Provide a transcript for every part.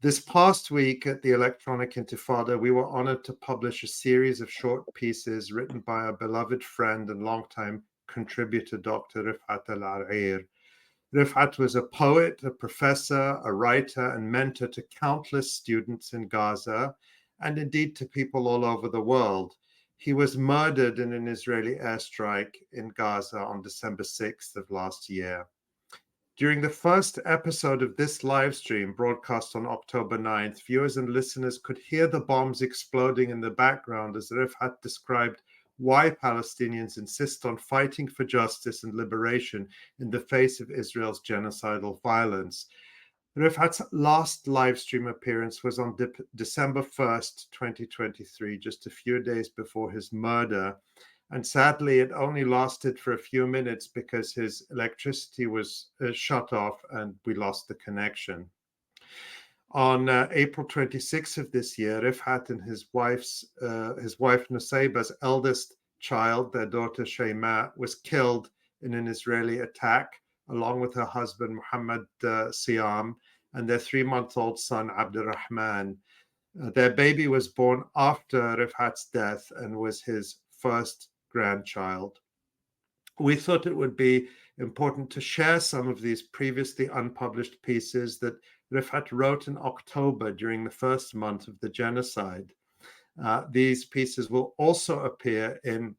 This past week at the Electronic Intifada, we were honored to publish a series of short pieces written by our beloved friend and longtime contributor, Dr. Refaat Alareer. Refaat was a poet, a professor, a writer, and mentor to countless students in Gaza, and indeed to people all over the world. He was murdered in an Israeli airstrike in Gaza on December 6th of last year. During the first episode of this live stream, broadcast on October 9th, viewers and listeners could hear the bombs exploding in the background as Refaat described why Palestinians insist on fighting for justice and liberation in the face of Israel's genocidal violence. Refaat's last live stream appearance was on December 1st, 2023, just a few days before his murder. And sadly, it only lasted for a few minutes because his electricity was shut off and we lost the connection. On April 26th of this year, Refaat and his wife Nusayba's eldest child, their daughter Shayma, was killed in an Israeli attack, along with her husband Muhammad Siam and their 3-month-old son Abdurrahman. Their baby was born after Refaat's death and was his first grandchild. We thought it would be important to share some of these previously unpublished pieces that Refaat wrote in October during the first month of the genocide. These pieces will also appear in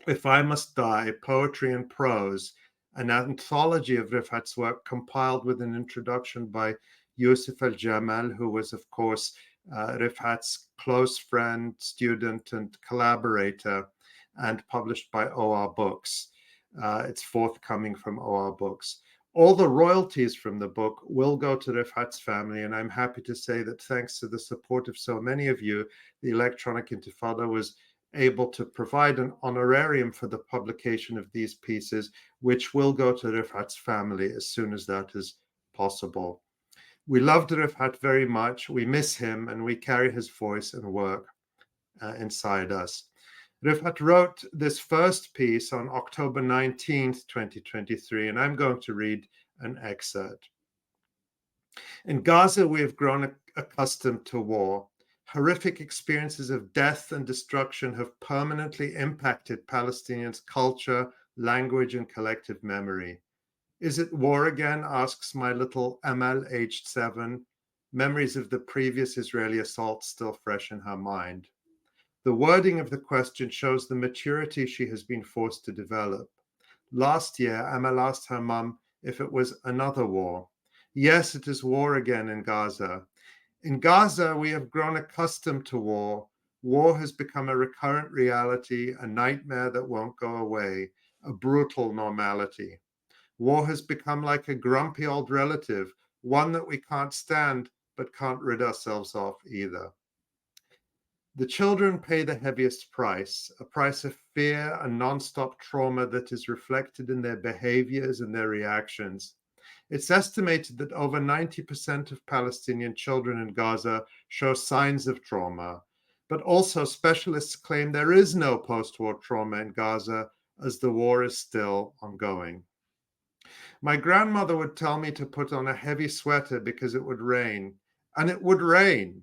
If I Must Die, Poetry and Prose, an anthology of Refaat's work compiled with an introduction by Yusuf al-Jamal, who was, of course, Refaat's close friend, student, and collaborator, and published by OR Books. It's forthcoming from OR Books. All the royalties from the book will go to Refaat's family, and I'm happy to say that thanks to the support of so many of you, the Electronic Intifada was able to provide an honorarium for the publication of these pieces, which will go to Refaat's family as soon as that is possible. We loved Refaat very much. We miss him, and we carry his voice and work inside us. Refaat wrote this first piece on October 19th, 2023, and I'm going to read an excerpt. In Gaza, we have grown accustomed to war. Horrific experiences of death and destruction have permanently impacted Palestinians' culture, language, and collective memory. Is it war again? Asks my little Amal, aged 7. Memories of the previous Israeli assault still fresh in her mind. The wording of the question shows the maturity she has been forced to develop. Last year, Amal asked her mum if it was another war. Yes, it is war again in Gaza. In Gaza, we have grown accustomed to war. War has become a recurrent reality, a nightmare that won't go away, a brutal normality. War has become like a grumpy old relative, one that we can't stand but can't rid ourselves of either. The children pay the heaviest price, a price of fear and non-stop trauma that is reflected in their behaviors and their reactions. It's estimated that over 90% of Palestinian children in Gaza show signs of trauma, but also specialists claim there is no post-war trauma in Gaza as the war is still ongoing. My grandmother would tell me to put on a heavy sweater because it would rain, and it would rain.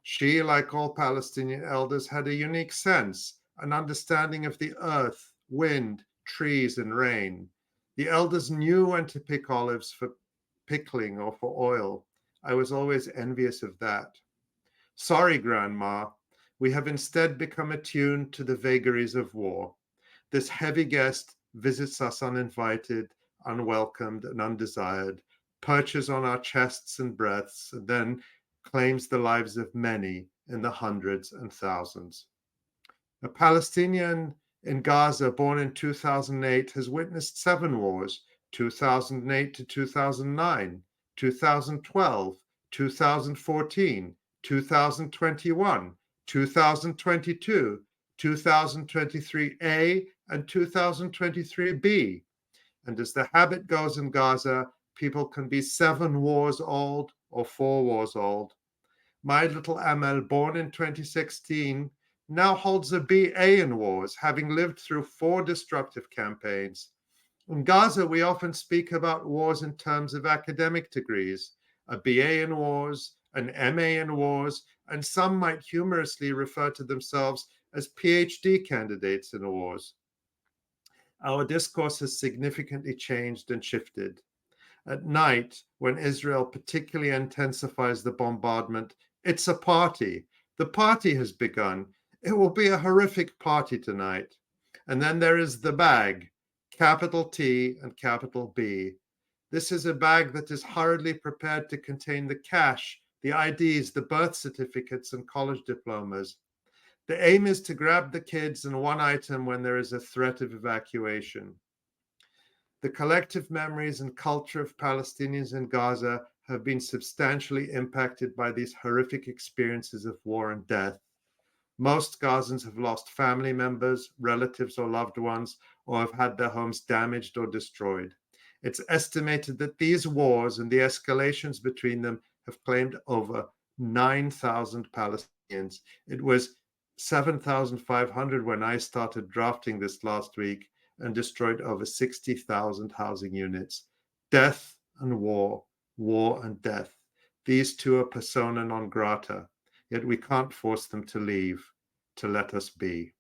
She, like all Palestinian elders, had a unique sense, an understanding of the earth, wind, trees, and rain. The elders knew when to pick olives for pickling or for oil. I was always envious of that. Sorry, Grandma, we have instead become attuned to the vagaries of war. This heavy guest visits us uninvited, unwelcomed, and undesired, perches on our chests and breaths, and then claims the lives of many in the hundreds and thousands. A Palestinian in Gaza born in 2008 has witnessed 7 wars, 2008 to 2009, 2012, 2014, 2021, 2022, 2023A, and 2023B. And as the habit goes in Gaza, people can be 7 wars old or 4 wars old. My little Amal, born in 2016, now holds a BA in wars, having lived through 4 destructive campaigns. In Gaza, we often speak about wars in terms of academic degrees, a BA in wars, an MA in wars, and some might humorously refer to themselves as PhD candidates in wars. Our discourse has significantly changed and shifted. At night, when Israel particularly intensifies the bombardment, it's a party. The party has begun. It will be a horrific party tonight. And then there is the bag, capital T and capital B. This is a bag that is hurriedly prepared to contain the cash, the IDs, the birth certificates, and college diplomas. The aim is to grab the kids and one item when there is a threat of evacuation. The collective memories and culture of Palestinians in Gaza have been substantially impacted by these horrific experiences of war and death. Most Gazans have lost family members, relatives, or loved ones, or have had their homes damaged or destroyed. It's estimated that these wars and the escalations between them have claimed over 9,000 Palestinians. It was 7,500 when I started drafting this last week, and destroyed over 60,000 housing units. Death and war, war and death. These two are persona non grata, yet we can't force them to leave, to let us be.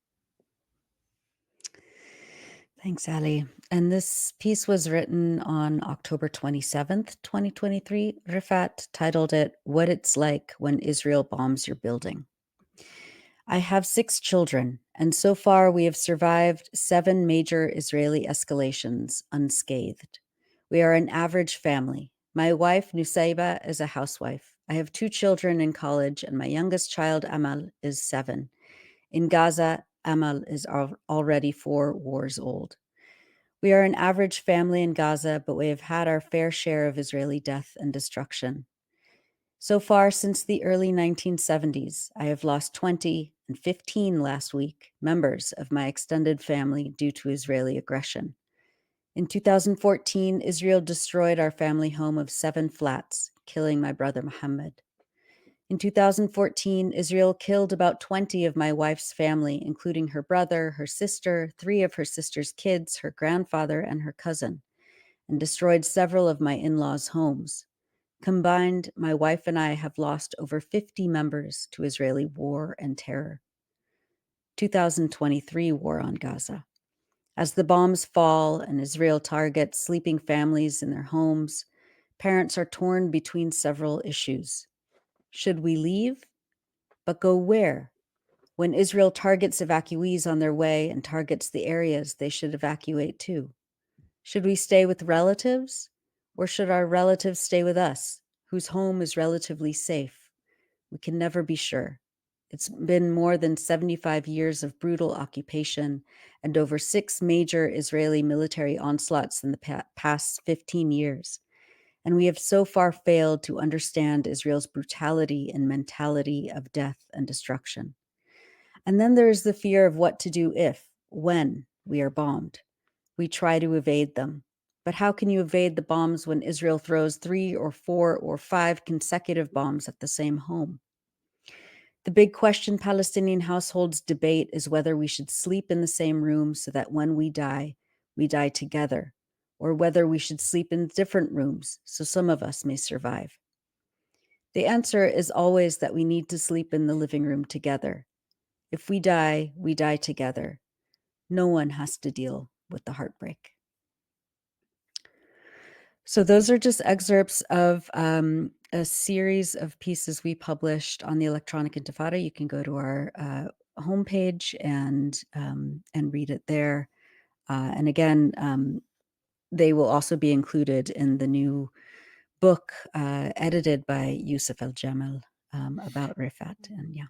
Thanks, Ali. And this piece was written on October 27th, 2023. Refaat titled it, What It's Like When Israel Bombs Your Building. I have 6 children, and so far we have survived 7 major Israeli escalations unscathed. We are an average family. My wife, Nusayba, is a housewife. I have 2 children in college, and my youngest child, Amal, is 7. In Gaza, Amal is already 4 wars old. We are an average family in Gaza, but we have had our fair share of Israeli death and destruction. So far, since the early 1970s, I have lost 20 and 15 last week members of my extended family due to Israeli aggression. In 2014, Israel destroyed our family home of 7 flats, killing my brother Mohammed. In 2014, Israel killed about 20 of my wife's family, including her brother, her sister, 3 of her sister's kids, her grandfather, and her cousin, and destroyed several of my in-laws' homes. Combined, my wife and I have lost over 50 members to Israeli war and terror. 2023 war on Gaza. As the bombs fall and Israel targets sleeping families in their homes, parents are torn between several issues. Should we leave? But go where? When Israel targets evacuees on their way and targets the areas they should evacuate to. Should we stay with relatives? Or should our relatives stay with us, whose home is relatively safe? We can never be sure. It's been more than 75 years of brutal occupation and over 6 major Israeli military onslaughts in the past 15 years. And we have so far failed to understand Israel's brutality and mentality of death and destruction. And then there is the fear of what to do if, when we are bombed. We try to evade them. But how can you evade the bombs when Israel throws 3 or 4 or 5 consecutive bombs at the same home? The big question Palestinian households debate is whether we should sleep in the same room so that when we die together, or whether we should sleep in different rooms so some of us may survive. The answer is always that we need to sleep in the living room together. If we die together. No one has to deal with the heartbreak. So those are just excerpts of a series of pieces we published on the Electronic Intifada. You can go to our homepage and read it there. And again, they will also be included in the new book edited by Youssef El-Jamal about Refaat. And yeah.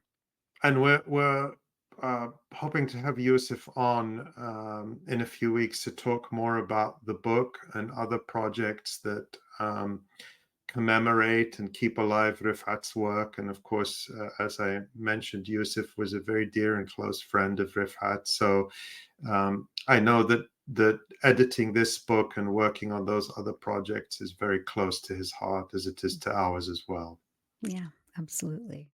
And we're hoping to have Youssef on in a few weeks to talk more about the book and other projects that commemorate and keep alive Refaat's work. And of course, as I mentioned, Youssef was a very dear and close friend of Refaat. So I know that editing this book and working on those other projects is very close to his heart, as it is to ours as well. Yeah, absolutely.